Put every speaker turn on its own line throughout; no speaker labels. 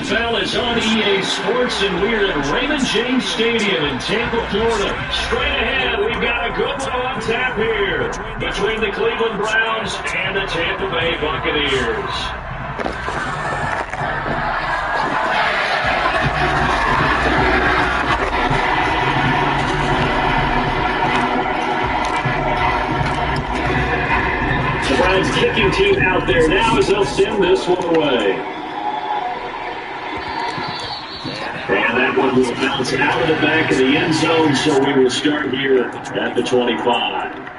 NFL is on EA Sports, and we're at Raymond James Stadium in Tampa, Florida. Straight ahead, we've got a good one on tap here between the Cleveland Browns and the Tampa Bay Buccaneers. The Browns kicking team out there now as they'll send this one away. And that one will bounce out of the back of the end zone, so we will start here at the 25.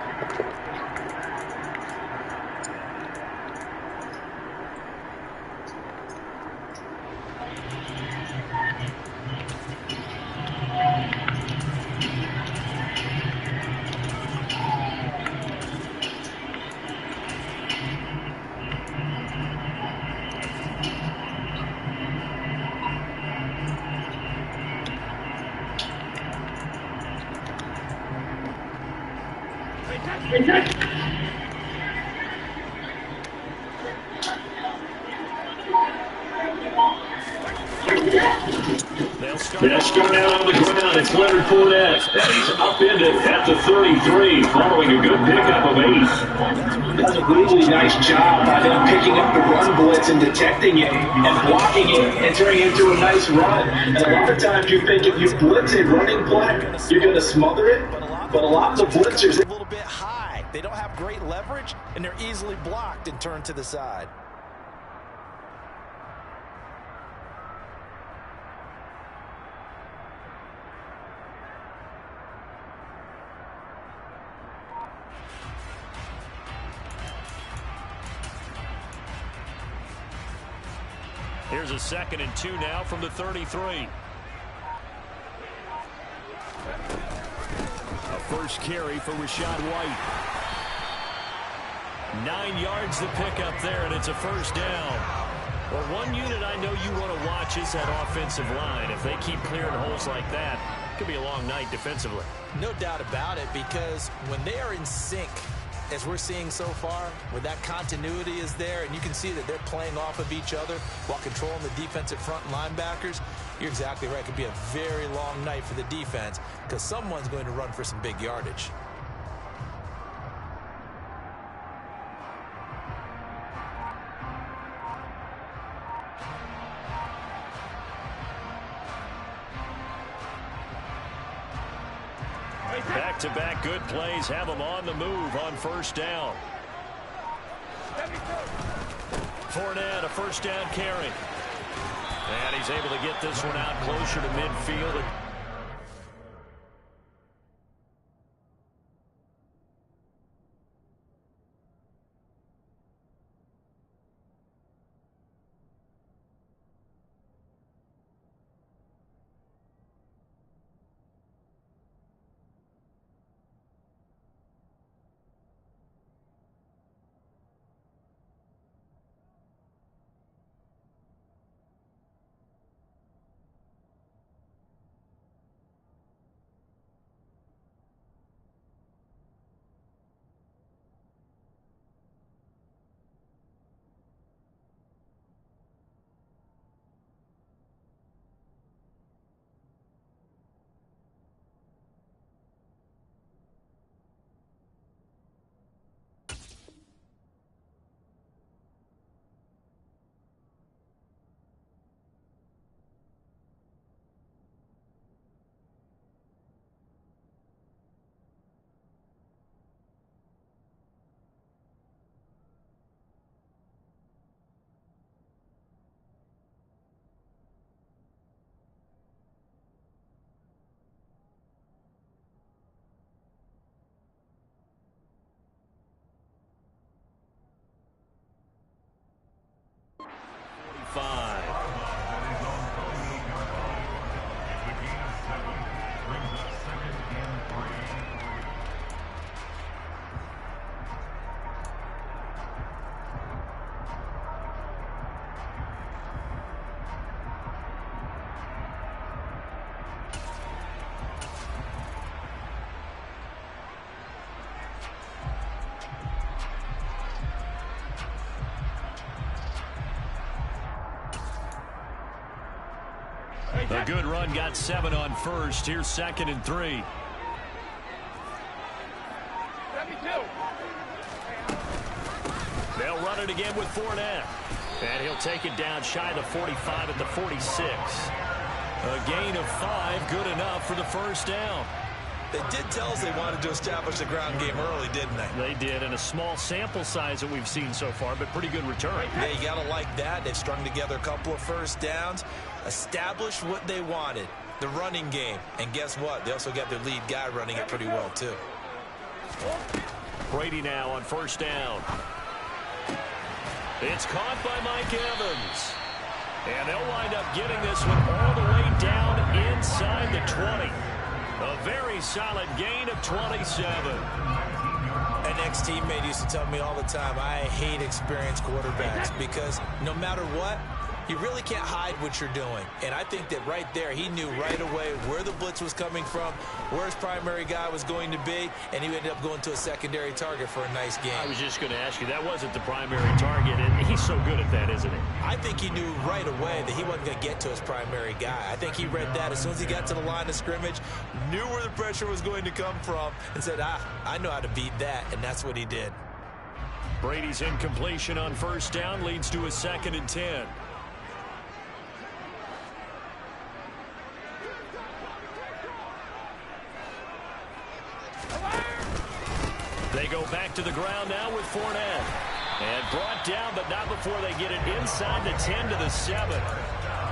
They'll start out on the ground. It's Leonard Fournette, and he's upended at the 33, following a good pickup of 8.
Does a really nice job by them picking up the run blitz and detecting it and blocking it and turning it into a nice run. And a lot of times you think if you blitz a running play, you're going to smother it, but a lot of the blitzers
a little bit high. They don't have great leverage, and they're easily blocked and turned to the side.
Here's a 2nd and 2 now from the 33. A first carry for Rachaad White. 9 yards to pick up there, and it's a first down. Well, one unit I know you want to watch is that offensive line. If they keep clearing holes like that, it could be a long night defensively.
No doubt about it, because when they are in sync, as we're seeing so far, when that continuity is there and you can see that they're playing off of each other while controlling the defensive front linebackers, you're exactly right. It could be a very long night for the defense because someone's going to run for some big yardage.
Back-to-back good plays have them on the move on first down. Fournette, a first down carry. And he's able to get this one out closer to midfield. A good run, got 7 on first. Here's 2nd and 3. They'll run it again with Fournette. And he'll take it down shy of the 45 at the 46. A gain of 5, good enough for the first down.
They did tell us they wanted to establish the ground game early, didn't they?
They did, and a small sample size that we've seen so far, but pretty good return.
Yeah, you got to like that. They've strung together a couple of first downs, established what they wanted, the running game. And guess what? They also got their lead guy running it pretty well, too.
Brady now on first down. It's caught by Mike Evans. And they'll wind up getting this one all the way down inside the 20. A very solid gain of 27.
An ex-teammate used to tell me all the time, I hate experienced quarterbacks because no matter what, you really can't hide what you're doing. And I think that right there, he knew right away where the blitz was coming from, where his primary guy was going to be, and he ended up going to a secondary target for a nice game.
I was just going to ask you, that wasn't the primary target, and he's so good at that, isn't he?
I think he knew right away that he wasn't going to get to his primary guy. I think he read that as soon as he got to the line of scrimmage, knew where the pressure was going to come from, and said, I know how to beat that, and that's what he did.
Brady's incompletion on first down leads to a 2nd and 10. They go back to the ground now with Fournette. And brought down, but not before they get it inside the 10 to the 7.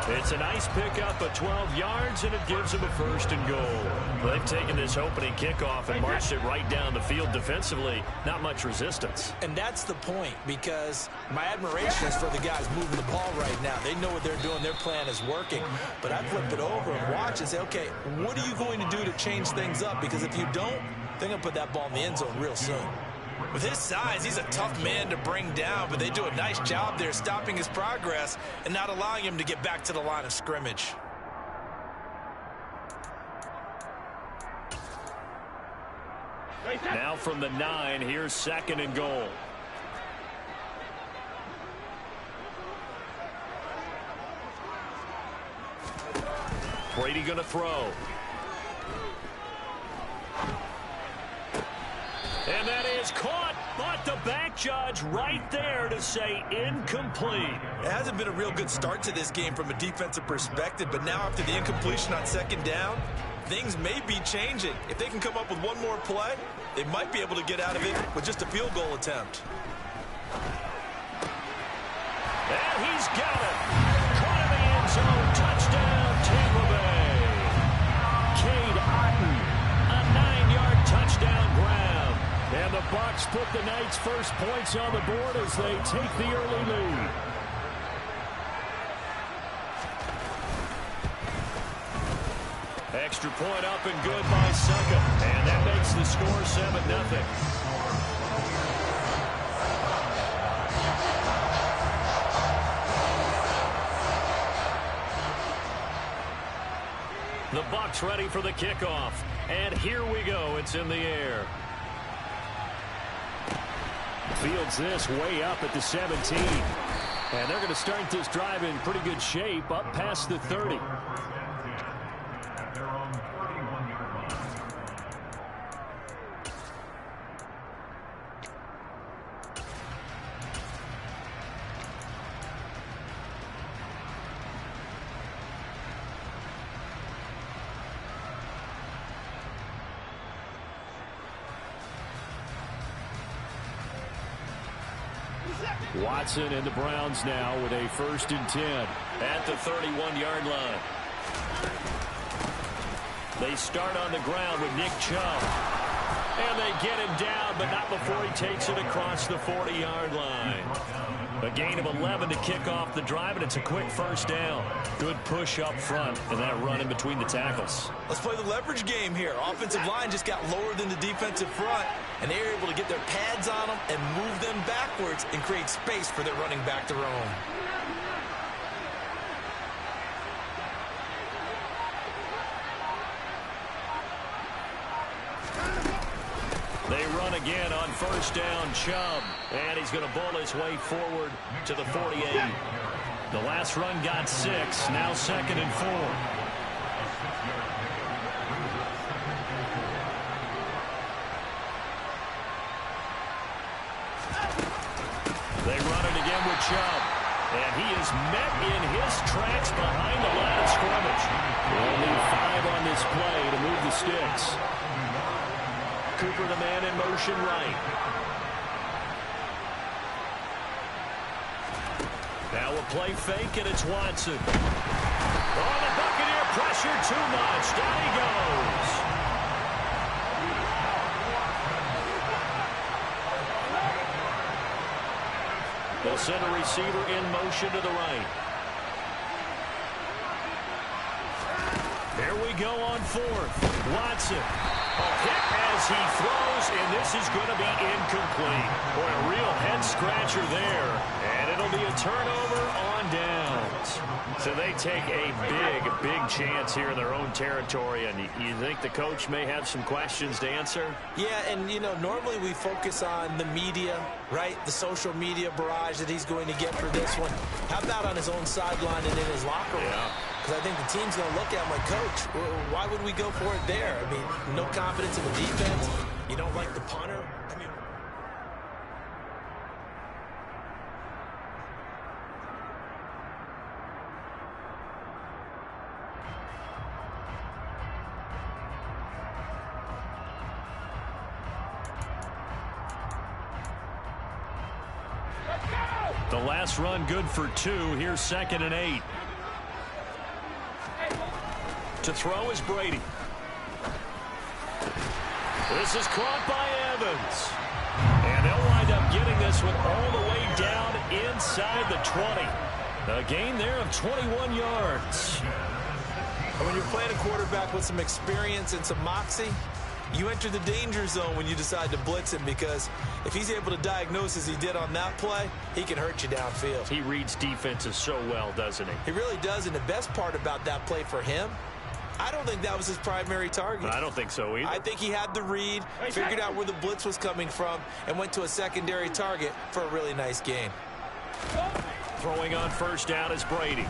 It's a nice pickup of 12 yards, and it gives them a 1st and goal. They've taken this opening kickoff and marched it right down the field defensively. Not much resistance.
And that's the point, because my admiration is for the guys moving the ball right now. They know what they're doing. Their plan is working. But I flip it over and watch and say, okay, what are you going to do to change things up? Because if you don't, they're going to put that ball in the end zone real soon. With his size, he's a tough man to bring down, but they do a nice job there stopping his progress and not allowing him to get back to the line of scrimmage.
Now from the 9, here's 2nd and goal. Brady going to throw. And that is caught, but the back judge right there to say incomplete.
It hasn't been a real good start to this game from a defensive perspective, but now after the incompletion on 2nd down, things may be changing. If they can come up with one more play, they might be able to get out of it with just a field goal attempt.
And he's got it. Caught in the end zone. Touchdown, Tampa Bay. Cade Otton, a 9-yard touchdown grab. And the Bucs put the Knights' first points on the board as they take the early lead. Extra point up and good by Succa. And that makes the score 7-0. The Bucs ready for the kickoff. And here we go. It's in the air. Fields this way up at the 17. And they're going to start this drive in pretty good shape up past the 30. Watson and the Browns now with a 1st and 10 at the 31-yard line. They start on the ground with Nick Chubb. And they get him down, but not before he takes it across the 40-yard line. A gain of 11 to kick off the drive, and it's a quick 1st down. Good push up front, and that run in between the tackles.
Let's play the leverage game here. Offensive line just got lower than the defensive front, and they were able to get their pads on them and move them backwards and create space for their running back to roam.
They run again on 1st down, Chubb. And he's going to bowl his way forward to the 48. The last run got 6. Now 2nd and 4. They run it again with Chubb. And he is met in his tracks behind the line of scrimmage. They'll need 5 on this play to move the sticks. Cooper, the man in motion right. Now a play fake, and it's Watson. Oh, the Buccaneer pressure too much. Down he goes. They'll send a receiver in motion to the right. Here we go on 4th. Watson. A hit as he throws, and this is going to be incomplete. Boy, a real head-scratcher there. And it'll be a turnover on downs. So they take a big chance here in their own territory. And you think the coach may have some questions to answer?
Yeah, and, you know, normally we focus on the media, right? The social media barrage that he's going to get for this one. How about on his own sideline and in his locker room?
Yeah.
Because I think the team's going to look at him like, Coach, why would we go for it there? I mean, no confidence in the defense. You don't like the punter. I mean,
the last run good for 2. Here's 2nd and 8. To throw is Brady. This is caught by Evans. And they'll wind up getting this one all the way down inside the 20. A gain there of 21 yards.
when you're playing a quarterback with some experience and some moxie, you enter the danger zone when you decide to blitz him, because if he's able to diagnose as he did on that play, he can hurt you downfield.
He reads defenses so well, doesn't he?
He really does, and the best part about that play for him, I don't think that was his primary target.
I don't think so either.
I think he had the read, figured out where the blitz was coming from, and went to a secondary target for a really nice gain.
Throwing on first down is Brady.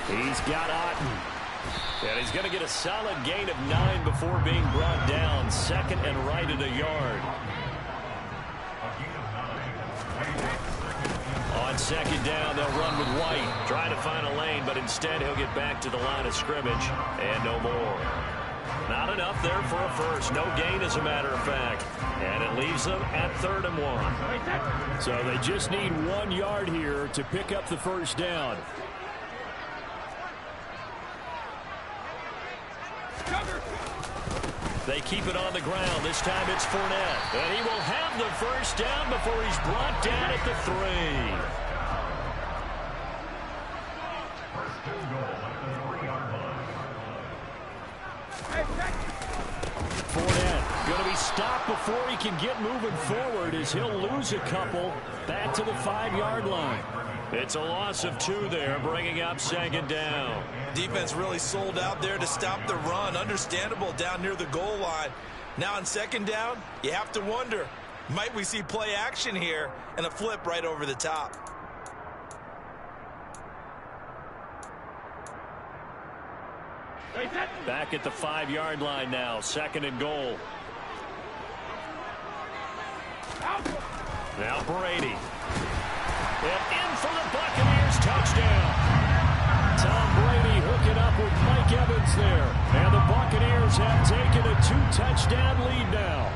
He's got Otten. And he's going to get a solid gain of 9 before being brought down. 2nd and right at a yard. On 2nd down, they'll run with White. Trying to find a lane, but instead he'll get back to the line of scrimmage. And no more. Not enough there for a first. No gain, as a matter of fact. And it leaves them at 3rd and 1. So they just need 1 yard here to pick up the first down. They keep it on the ground. This time it's Fournette. And he will have the first down before he's brought down at the 3. Fournette going to be stopped before he can get moving forward, as he'll lose a couple back to the 5-yard line. It's a loss of 2 there, bringing up 2nd down.
Defense really sold out there to stop the run. Understandable down near the goal line. Now on 2nd down, you have to wonder, might we see play action here and a flip right over the top?
Back at the 5-yard line now, 2nd and goal. Now Brady. And in for the Buccaneers, touchdown. Tom Brady hooking up with Mike Evans there. And the Buccaneers have taken a 2-touchdown lead now.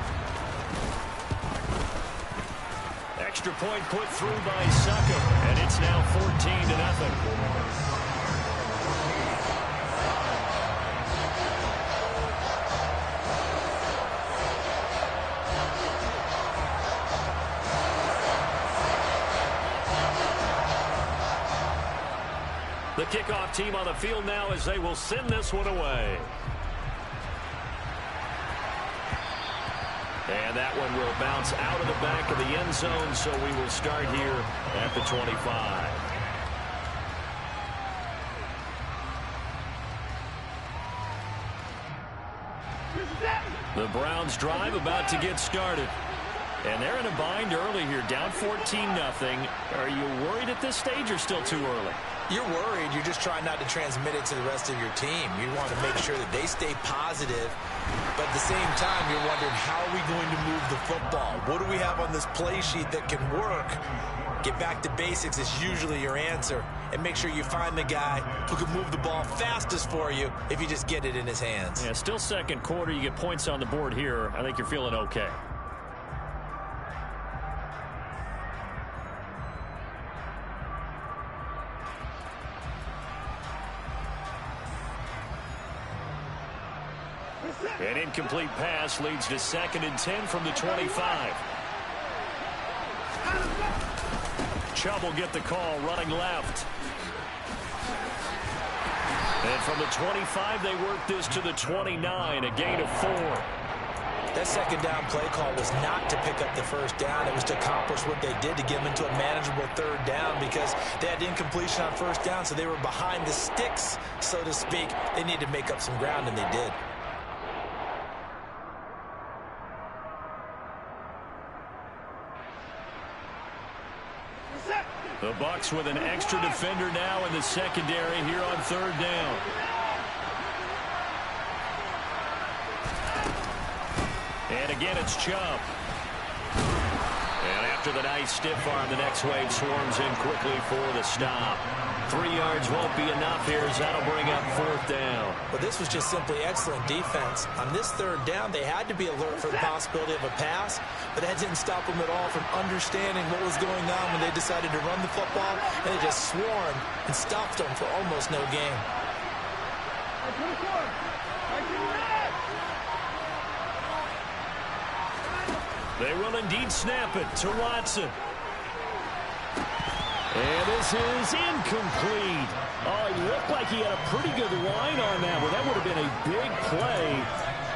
Extra point put through by Succop, and it's now 14-0. The kickoff team on the field now, as they will send this one away. And that one will bounce out of the back of the end zone, so we will start here at the 25. The Browns drive about to get started. And they're in a bind early here, down 14-0. Are you worried at this stage or still too early?
You're worried. You're just trying not to transmit it to the rest of your team. You want to make sure that they stay positive, but at the same time, you're wondering, how are we going to move the football? What do we have on this play sheet that can work? Get back to basics is usually your answer, and make sure you find the guy who can move the ball fastest for you if you just get it in his hands.
Yeah, still second quarter. You get points on the board here. I think you're feeling okay. An incomplete pass leads to 2nd and 10 from the 25. Chubb will get the call, running left. And from the 25, they work this to the 29, a gain of 4.
That second down play call was not to pick up the first down. It was to accomplish what they did, to get them into a manageable third down, because they had incompletion on first down, so they were behind the sticks, so to speak. They needed to make up some ground, and they did.
The Bucs with an extra defender now in the secondary here on third down. And again, it's Chubb. And after the nice stiff arm, the next wave swarms in quickly for the stop. 3 yards won't be enough here, as that'll bring up 4th down.
But this was just simply excellent defense. On this third down, they had to be alert for the possibility of a pass, but that didn't stop them at all from understanding what was going on when they decided to run the football, and they just swarmed and stopped them for almost no gain.
They will indeed snap it to Watson. And this is incomplete. Oh, he looked like he had a pretty good line on that one. That would have been a big play,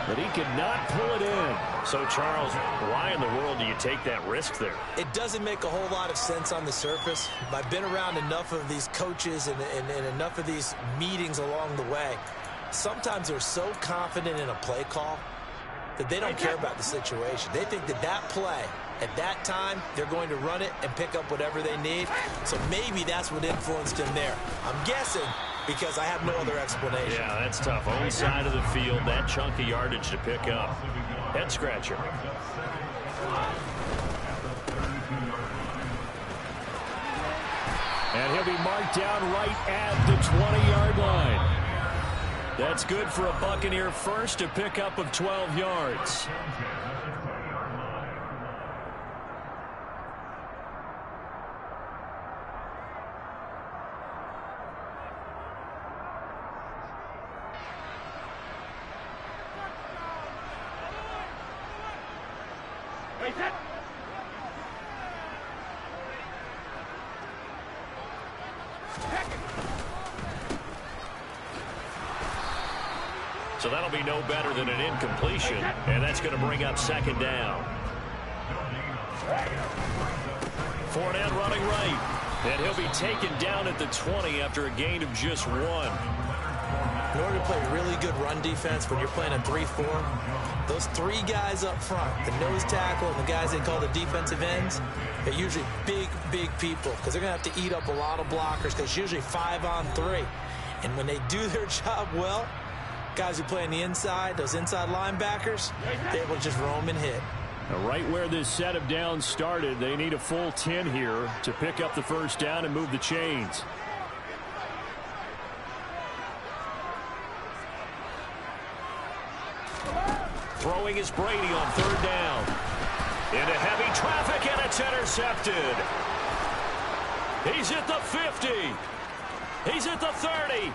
but he could not pull it in. So, Charles, why in the world do you take that risk there?
It doesn't make a whole lot of sense on the surface. I've been around enough of these coaches and enough of these meetings along the way. Sometimes they're so confident in a play call that they don't care about the situation. They think that that play, at that time, they're going to run it and pick up whatever they need. So maybe that's what influenced him there. I'm guessing because I have no other explanation.
Yeah, that's tough. Own side of the field, that chunk of yardage to pick up. Head scratcher. And he'll be marked down right at the 20-yard line. That's good for a Buccaneer first, a pickup of 12 yards. So that'll be no better than an incompletion, and that's going to bring up 2nd down. Fournette running right, and he'll be taken down at the 20 after a gain of just 1.
In order to play really good run defense when you're playing a 3-4, those 3 guys up front, the nose tackle and the guys they call the defensive ends, they're usually big, big people, because they're going to have to eat up a lot of blockers, because it's usually 5-on-3. And when they do their job well, guys who play on the inside, those inside linebackers, they're able to just roam and hit.
Now, right where this set of downs started, they need a full 10 here to pick up the first down and move the chains. Throwing is Brady on 3rd down. Into heavy traffic, and it's intercepted. He's at the 50. He's at the 30.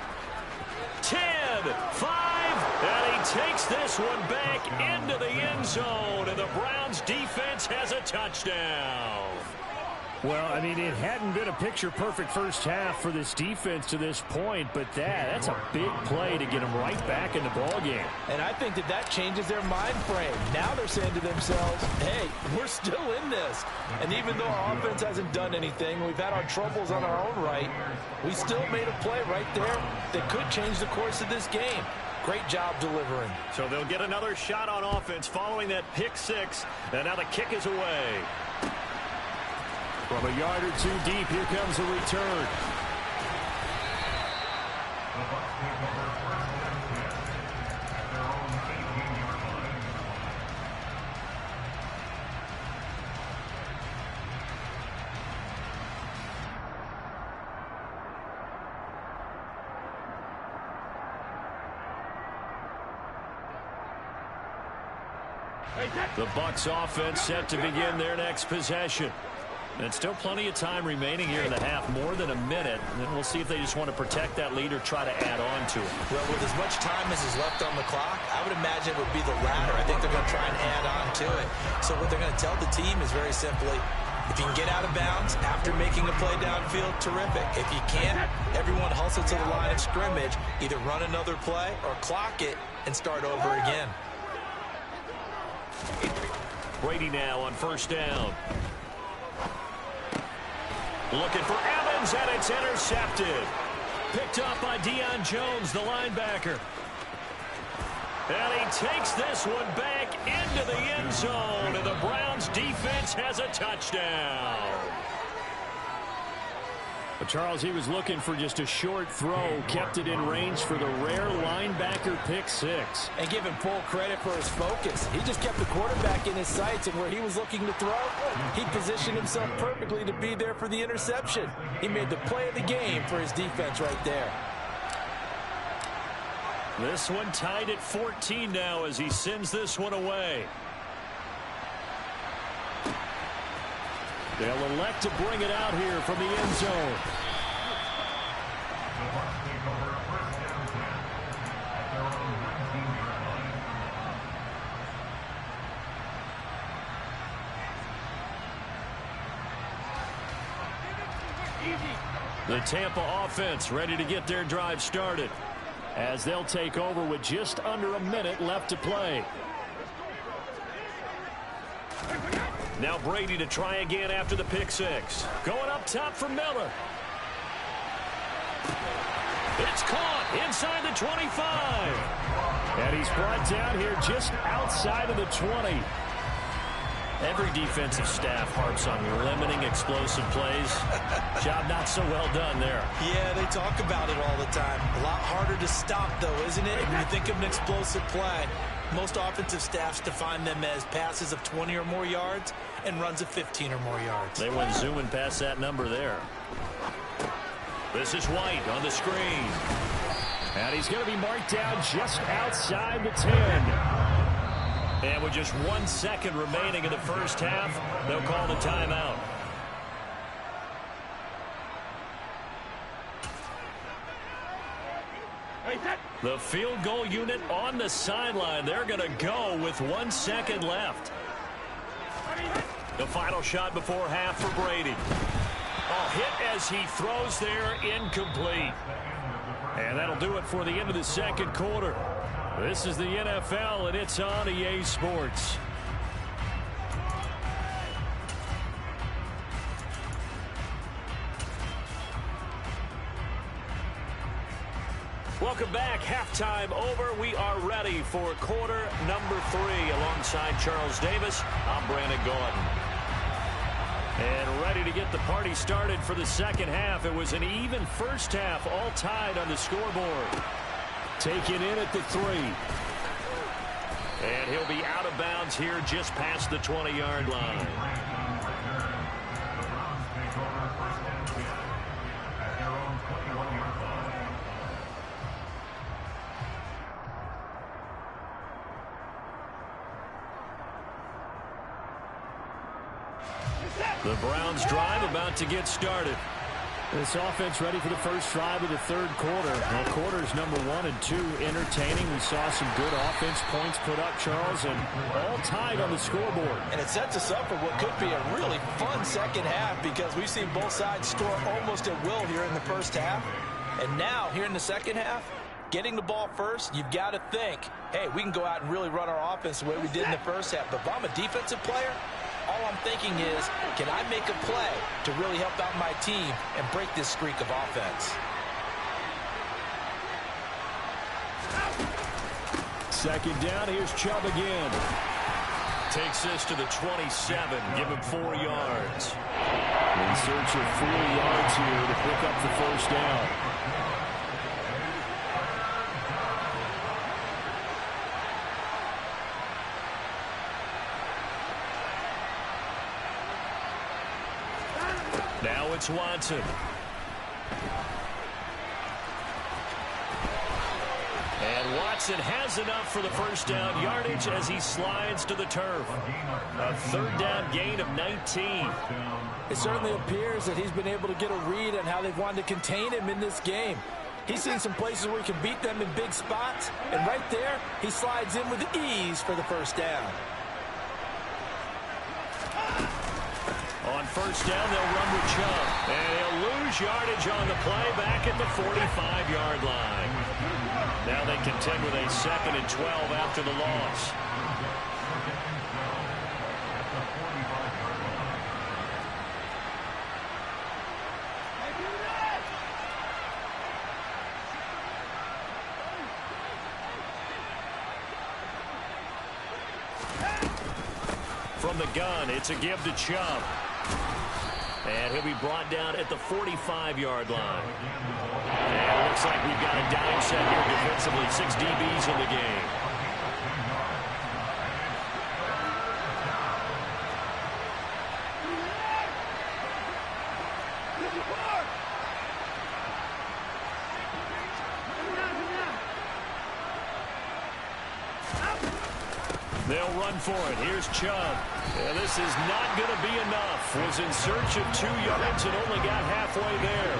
10, 5, and he takes this one back into the end zone, and the Browns defense has a touchdown. Well, I mean, it hadn't been a picture-perfect first half for this defense to this point, but that's a big play to get them right back in the ballgame.
And I think that changes their mind frame. Now they're saying to themselves, hey, we're still in this. And even though our offense hasn't done anything, we've had our troubles on our own right, we still made a play right there that could change the course of this game. Great job delivering.
So they'll get another shot on offense following that pick six. And now the kick is away. From a yard or two deep, here comes the return. The Bucs offense set to begin their next possession. And still plenty of time remaining here in the half, more than a minute. And we'll see if they just want to protect that lead or try to add on to it.
Well, with as much time as is left on the clock, I would imagine it would be the latter. I think they're going to try and add on to it. So what they're going to tell the team is very simply, if you can get out of bounds after making a play downfield, terrific. If you can't, everyone hustle to the line of scrimmage, either run another play or clock it and start over again.
Brady now on first down. Looking for Evans, and it's intercepted. Picked off by Deion Jones, the linebacker. And he takes this one back into the end zone, and the Browns defense has a touchdown. But Charles, he was looking for just a short throw, kept it in range for the rare linebacker pick six.
And give him full credit for his focus. He just kept the quarterback in his sights, and where he was looking to throw, he positioned himself perfectly to be there for the interception. He made the play of the game for his defense right there.
This one tied at 14 now as he sends this one away. They'll elect to bring it out here from the end zone. The Tampa offense ready to get their drive started as they'll take over with just under a minute left to play. Now Brady to try again after the pick six. Going up top for Miller. It's caught inside the 25. And he's brought down here just outside of the 20. Every defensive staff harps on limiting explosive plays. Job not so well done there.
Yeah, they talk about it all the time. A lot harder to stop, though, isn't it? When you think of an explosive play, most offensive staffs define them as passes of 20 or more yards and runs of 15 or more yards.
They went zooming past that number there. This is White on the screen. And he's going to be marked down just outside the 10. And with just 1 second remaining in the first half, they'll call the timeout. The field goal unit on the sideline. They're going to go with 1 second left. The final shot before half for Brady. Oh, hit as he throws there, incomplete. And that'll do it for the end of the second quarter. This is the NFL, and it's on EA Sports. Welcome back. Halftime over. We are ready for quarter number 3. Alongside Charles Davis, I'm Brandon Gordon. And ready to get the party started for the second half. It was an even first half, all tied on the scoreboard. Taken in at the 3. And he'll be out of bounds here just past the 20-yard line. The Browns drive about to get started. This offense ready for the first drive of the third quarter. Well, quarters number 1 and 2 entertaining. We saw some good offense points put up, Charles, and all tied on the scoreboard.
And it sets us up for what could be a really fun second half because we've seen both sides score almost at will here in the first half. And now, here in the second half, getting the ball first, you've got to think, hey, we can go out and really run our offense the way we did in the first half. But if I'm a defensive player, all I'm thinking is, can I make a play to really help out my team and break this streak of offense?
Second down, here's Chubb again. Takes this to the 27, give him 4 yards. In search of 4 yards here to pick up the first down. Now it's Watson. And Watson has enough for the first down yardage as he slides to the turf. A third down gain of 19.
It certainly appears that he's been able to get a read on how they've wanted to contain him in this game. He's seen some places where he can beat them in big spots, and right there, he slides in with ease for the first down.
On first down, they'll run with Chubb. And he'll lose yardage on the play back at the 45-yard line. Now they contend with a 2nd and 12 after the loss. From the gun, it's a give to Chubb. And he'll be brought down at the 45-yard line. And it looks like we've got a dime set here defensively. 6 DBs in the game. They'll run for it. Here's Chubb. And this is not going to be enough. Was in search of 2 yards and only got halfway there.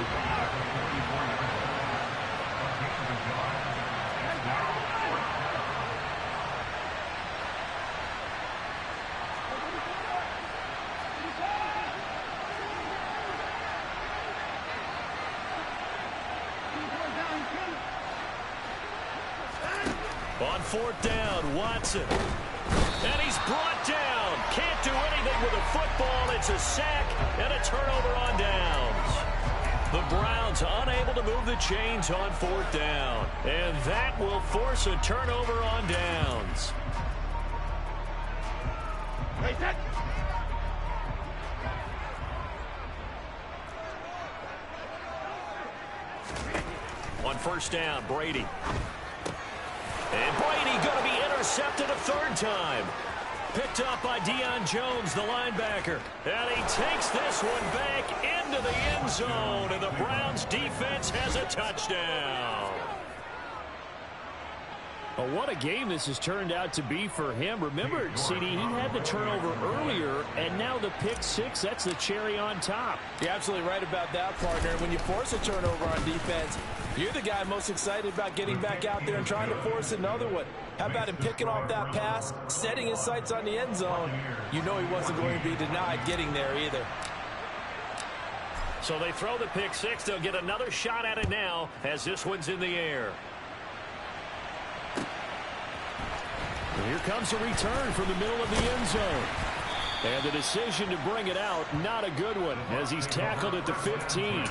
On 4th down, Watson. And he's brought down. Can't do anything with a football. It's a sack and a turnover on downs. The Browns unable to move the chains on 4th down. And that will force a turnover on downs. On first down, Brady. And Brady going to be intercepted a 3rd time. Picked up by Deion Jones, the linebacker. And he takes this one back into the end zone. And the Browns defense has a touchdown.
Well, what a game this has turned out to be for him. Remember, CD, he had the turnover earlier, and now the pick 6, that's the cherry on top.
You're absolutely right about that, partner. When you force a turnover on defense, you're the guy most excited about getting back out there and trying to force another one. How about him picking off that pass, setting his sights on the end zone? You know he wasn't going to be denied getting there either.
So they throw the pick 6. They'll get another shot at it now as this one's in the air.
And here comes a return from the middle of the end zone. And the decision to bring it out, not a good one, as he's tackled at the 15.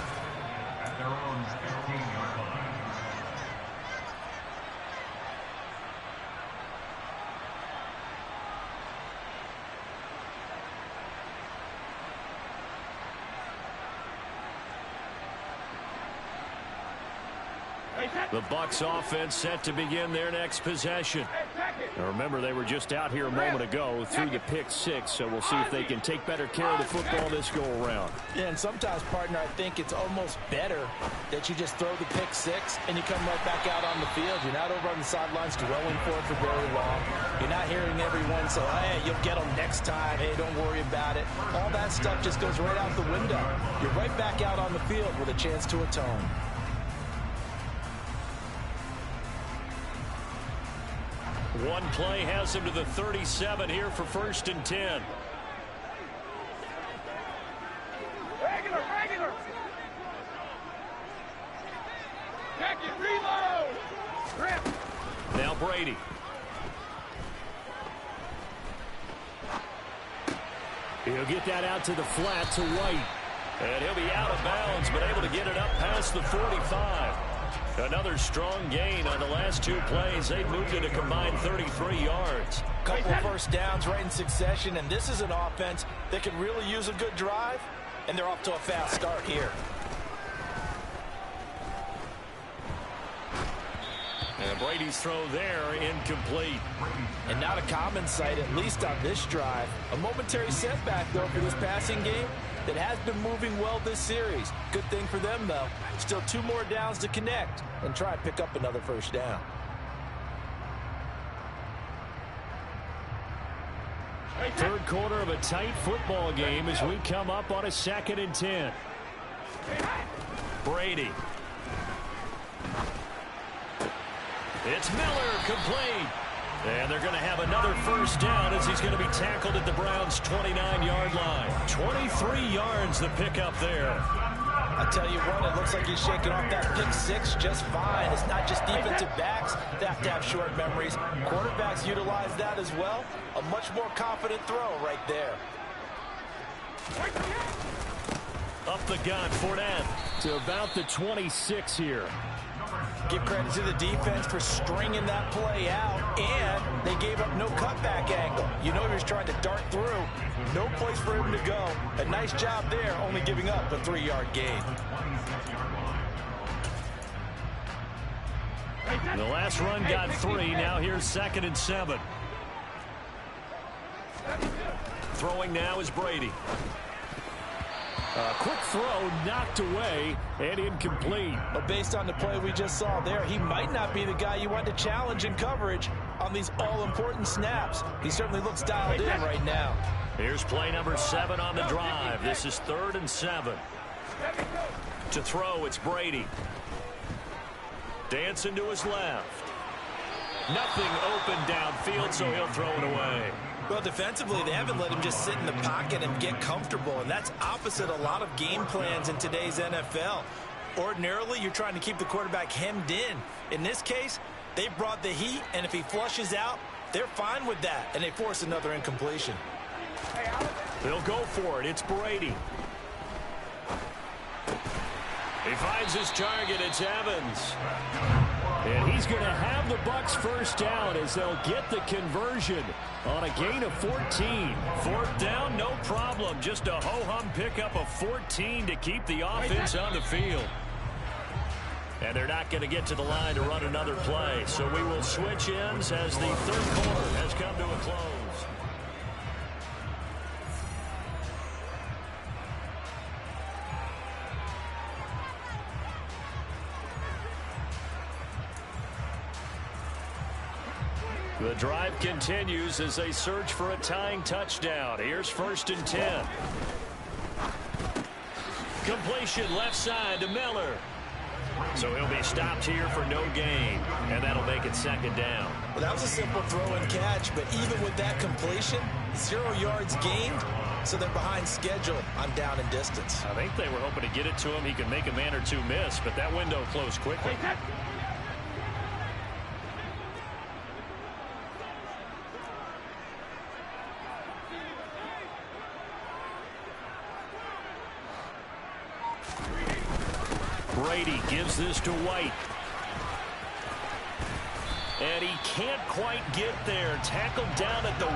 The Bucs offense set to begin their next possession.
Now remember, they were just out here a moment ago through the pick 6, so we'll see if they can take better care of the football this go-around.
Yeah, and sometimes, partner, I think it's almost better that you just throw the pick 6 and you come right back out on the field. You're not over on the sidelines dwelling for it for very long. You're not hearing everyone say, hey, you'll get them next time. Hey, don't worry about it. All that stuff just goes right out the window. You're right back out on the field with a chance to atone.
One play has him to the 37 here for 1st and 10.
Regular. Check it, reload. Grip.
Now Brady.
He'll get that out to the flat to White.
And he'll be out of bounds, but able to get it up past the 45. Another strong gain on the last 2 plays. They've moved it a combined 33 yards.
Couple of first downs right in succession, and this is an offense that could really use a good drive, and they're off to a fast start here.
And Brady's throw there, incomplete.
And not a common sight, at least on this drive. A momentary setback, though, for this passing game that has been moving well this series. Good thing for them, though. Still 2 more downs to connect and try and pick up another first down.
Third quarter of a tight football game as we come up on a 2nd and 10. Brady. It's Miller, complete. And they're going to have another first down as he's going to be tackled at the Browns' 29-yard line. 23 yards the pickup there.
I tell you what, it looks like he's shaking off that pick 6 just fine. It's not just defensive backs that have to have short memories. Quarterbacks utilize that as well. A much more confident throw right there.
Up the gun, Fournette to about the 26 here.
Give credit to the defense for stringing that play out, and they gave up no cutback angle. You know he was trying to dart through. No place for him to go. A nice job there, only giving up a 3-yard gain.
The last run got 3. Now here's 2nd and 7. Throwing now is Brady. Quick throw knocked away and incomplete.
But based on the play we just saw there, he might not be the guy you want to challenge in coverage on these all-important snaps. He certainly looks dialed in right now.
Here's play number 7 on the drive. This is 3rd and 7. To throw, it's Brady. Dancing to his left. Nothing open downfield, so he'll throw it away.
Well, defensively, they haven't let him just sit in the pocket and get comfortable, and that's opposite a lot of game plans in today's NFL. Ordinarily, you're trying to keep the quarterback hemmed in. In this case, they brought the heat, and if he flushes out, they're fine with that, and they force another incompletion.
They'll go for it. It's Brady. He finds his target. It's Evans. And he's going to have the Bucs first down as they'll get the conversion on a gain of 14. 4th down, no problem. Just a ho-hum pickup of 14 to keep the offense on the field. And they're not going to get to the line to run another play. So we will switch ends as the 3rd quarter has come to a close. The drive continues as they search for a tying touchdown. Here's 1st and 10. Completion left side to Miller. So he'll be stopped here for no gain, and that'll make it 2nd down.
Well, that was a simple throw and catch, but even with that completion, 0 yards gained, so they're behind schedule on down and distance.
I think they were hoping to get it to him. He could make a man or 2 miss, but that window closed quickly. Brady gives this to White. And he can't quite get there. Tackled down at the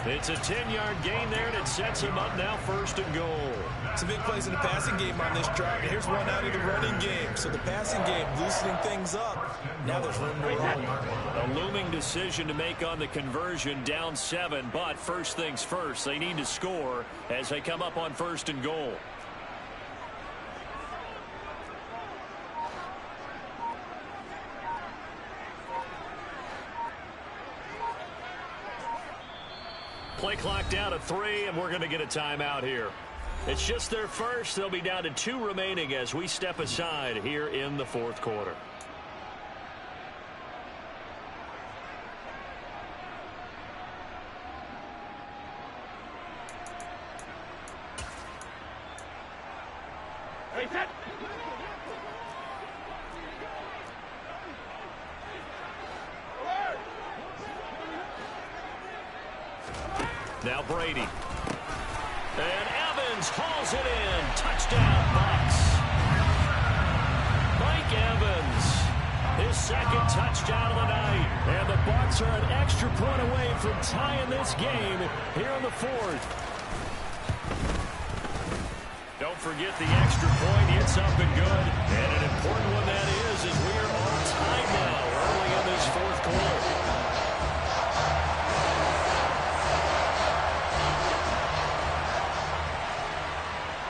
1. It's a 10-yard gain there, and it sets him up now 1st and goal.
Some big plays in the passing game on this drive. And here's one out of the running game. So the passing game loosening things up. Now there's room to run.
A looming decision to make on the conversion, down 7. But first things first, they need to score as they come up on 1st and goal. Play clock down to 3, and we're going to get a timeout here. It's just their first. They'll be down to 2 remaining as we step aside here in the 4th quarter.
Hey, set.
Now Brady. And Evans hauls it in. Touchdown, Bucs. Mike Evans
second touchdown of the night. And the Bucs are an extra point away from tying this game here in the fourth. Don't forget the extra point. It's up and good. And an important one that is as we are all tied now early in this fourth quarter.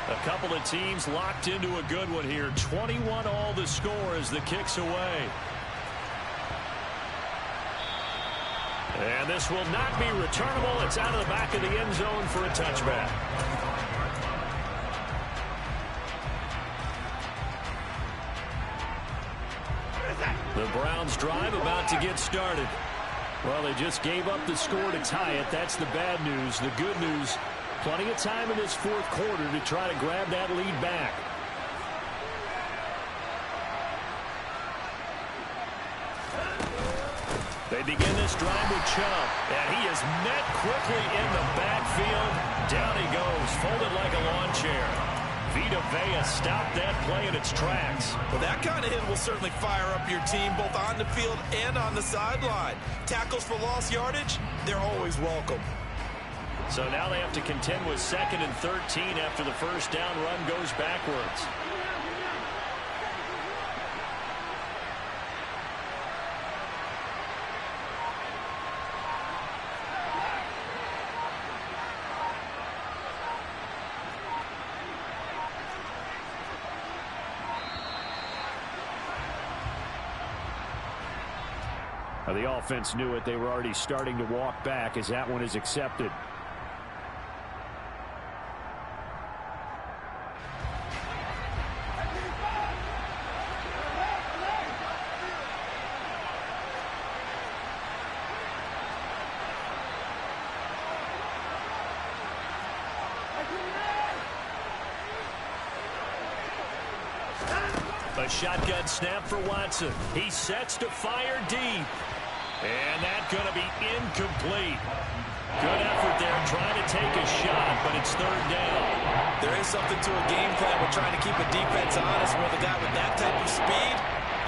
A couple of teams locked into a good one here. 21 all the score as the kick's away. And this will not be returnable. It's out of the back of the end zone for a touchback. The Browns drive about to get started. Well, they just gave up the score to tie it. That's the bad news. The good news, plenty of time in this fourth quarter to try to grab that lead back. They begin this drive with Chubb, and he is met quickly in the backfield. Down he goes, folded like a lawn chair. Vita Vea stopped that play in its tracks.
Well, that kind of hit will certainly fire up your team both on the field and on the sideline. Tackles for lost yardage, they're always welcome.
So now they have to contend with 2nd and 13 after the first down run goes backwards. Now the offense knew it. They were already starting to walk back as that one is accepted. A shotgun snap for Watson. He sets to fire deep. And that's going to be incomplete. Good effort there trying to take a shot, but it's third down.
There is something to a game plan with trying to keep a defense honest with a guy with that type of speed.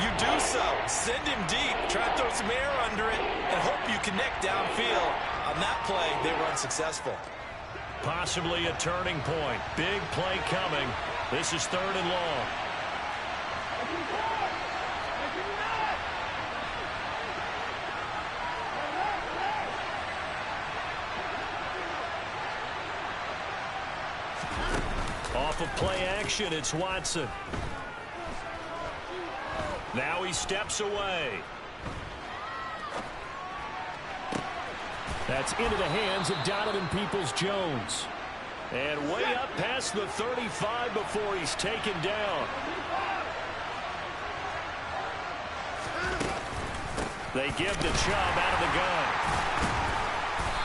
You do so. Send him deep. Try to throw some air under it and hope you connect downfield. On that play, they were unsuccessful.
Possibly a turning point. Big play coming. This is 3rd and long. Off of play action, it's Watson. Now he steps away. That's into the hands of Donovan Peoples-Jones. And way up past the 35 before he's taken down. They give the Chubb out of the gun.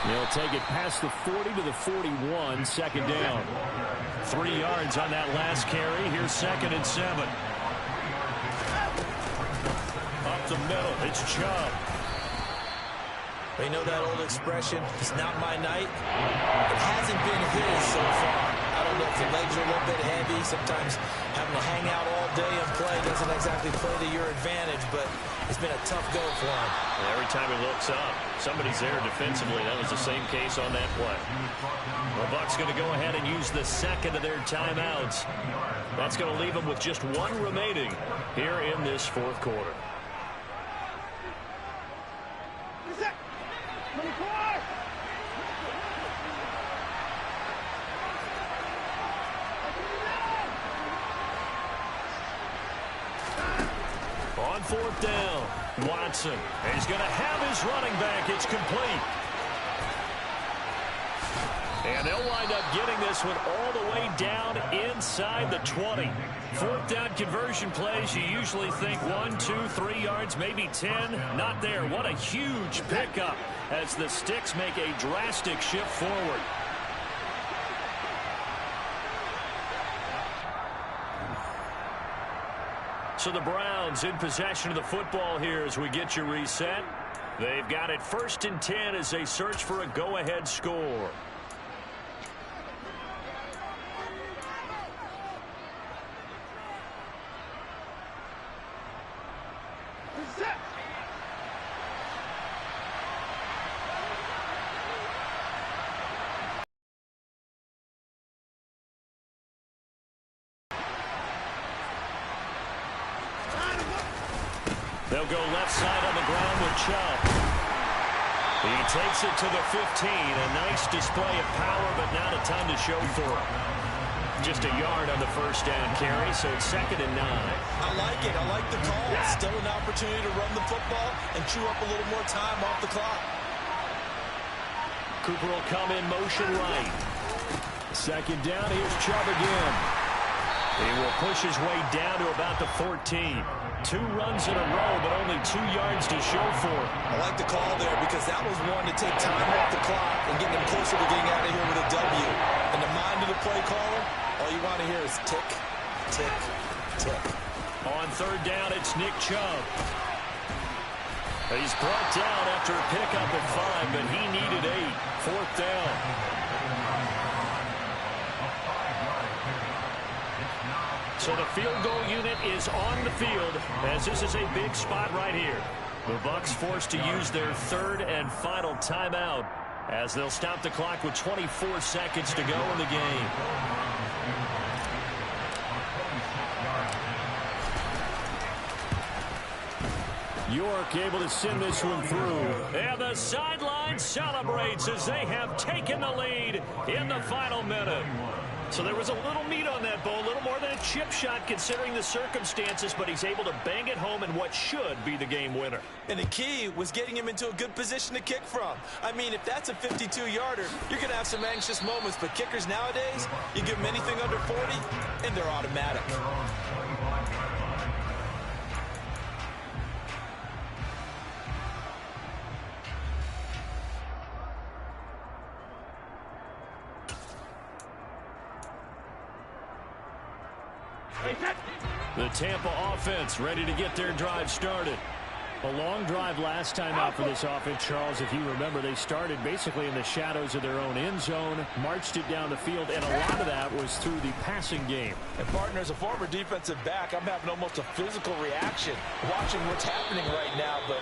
They'll take it past the 40 to the 41, 2nd down. 3 yards on that last carry. Here's 2nd and 7. Up the middle, it's Chubb.
You know that old expression, it's not my night? It hasn't been his so far. I don't know if the legs are a little bit heavy. Sometimes having to hang out all day and play doesn't exactly play to your advantage, but it's been a tough go for him.
And every time he looks up, somebody's there defensively. That was the same case on that play. The Bucs going to go ahead and use the 2nd of their timeouts. That's going to leave them with just 1 remaining here in this fourth quarter. On 4th down, Watson. And he's going to have his running back. It's complete. And they'll wind up getting this one all the way down inside the 20. 4th down conversion plays, you usually think 1, 2, 3 yards, maybe 10. Not there. What a huge pickup as the Sticks make a drastic shift forward. So the Browns in possession of the football here as we get you reset. They've got it 1st and 10 as they search for a go-ahead score.
Set.
They'll go left side on the ground with Chubb. He takes it to the 15. A nice display of power, but not a ton to show for it. Just a yard on the first down carry, so it's 2nd and 9.
I like it. I like the call. Still an opportunity to run the football and chew up a little more time off the clock.
Cooper will come in motion right. 2nd down, here's Chubb again. He will push his way down to about the 14. 2 runs in a row, but only 2 yards to show for it.
I like the call there because that was one to take time off the clock and get them closer to getting out of here with a W. In the mind of the play caller, all you want to hear is tick, tick, tick.
On 3rd down, it's Nick Chubb. He's brought down after a pickup at 5, but he needed 8. 4th down. So the field goal unit is on the field as this is a big spot right here. The Bucs forced to use their 3rd and final timeout as they'll stop the clock with 24 seconds to go in the game. York able to send this one through. And the sideline celebrates as they have taken the lead in the final minute. So there was a little meat on that ball, a little more than a chip shot considering the circumstances, but he's able to bang it home in what should be the game winner.
And the key was getting him into a good position to kick from. I mean, if that's a 52-yarder, you're going to have some anxious moments, but kickers nowadays, you give them anything under 40, and they're automatic.
The Tampa offense ready to get their drive started. A long drive last time out for this offense, Charles. If you remember, they started basically in the shadows of their own end zone, marched it down the field, and a lot of that was through the passing game.
And, partner, as a former defensive back, I'm having almost a physical reaction watching what's happening right now. But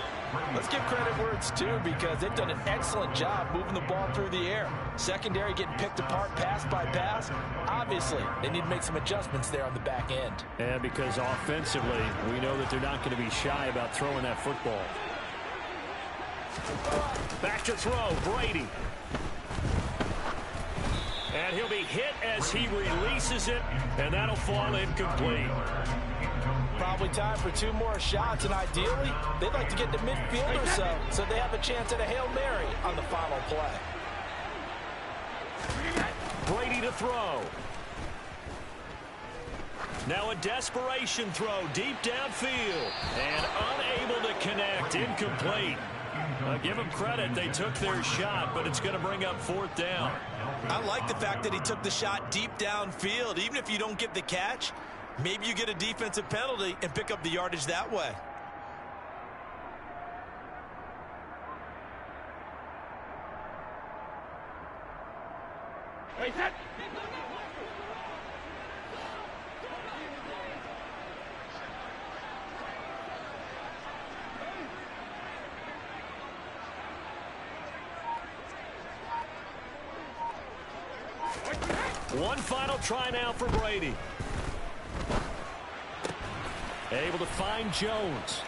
let's give credit where it's due because they've done an excellent job moving the ball through the air. Secondary getting picked apart pass by pass. Obviously, they need to make some adjustments there on the back end.
And because offensively, we know that they're not going to be shy about throwing that football. Back to throw, Brady. And he'll be hit as he releases it, and that'll fall incomplete.
Probably time for 2 more shots, and ideally, they'd like to get to midfield or so they have a chance at a Hail Mary on the final play.
Brady to throw. Now a desperation throw deep downfield. And unable to connect. Incomplete. Give them credit. They took their shot, but it's going to bring up 4th down.
I like the fact that he took the shot deep downfield. Even if you don't get the catch, maybe you get a defensive penalty and pick up the yardage that way.
Wait, that.
One final try now for Brady. Able to find Jones.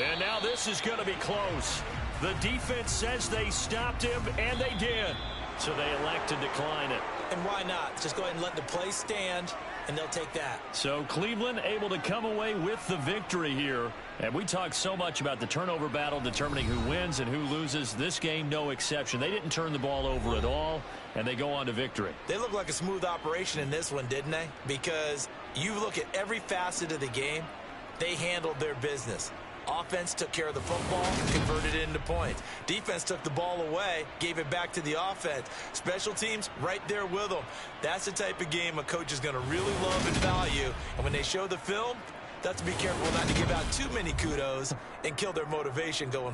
And now this is going to be close. The defense says they stopped him, and they did. So they elect to decline it.
And why not? Just go ahead and let the play stand, and they'll take that.
So Cleveland able to come away with the victory here. And we talk so much about the turnover battle determining who wins and who loses. This game, no exception. They didn't turn the ball over at all, and they go on to victory.
They look like a smooth operation in this one, didn't they? Because you look at every facet of the game, they handled their business. Offense took care of the football, converted it into points. Defense took the ball away, gave it back to the offense. Special teams right there with them. That's the type of game a coach is going to really love and value. And when they show the film, they have to be careful not to give out too many kudos and kill their motivation going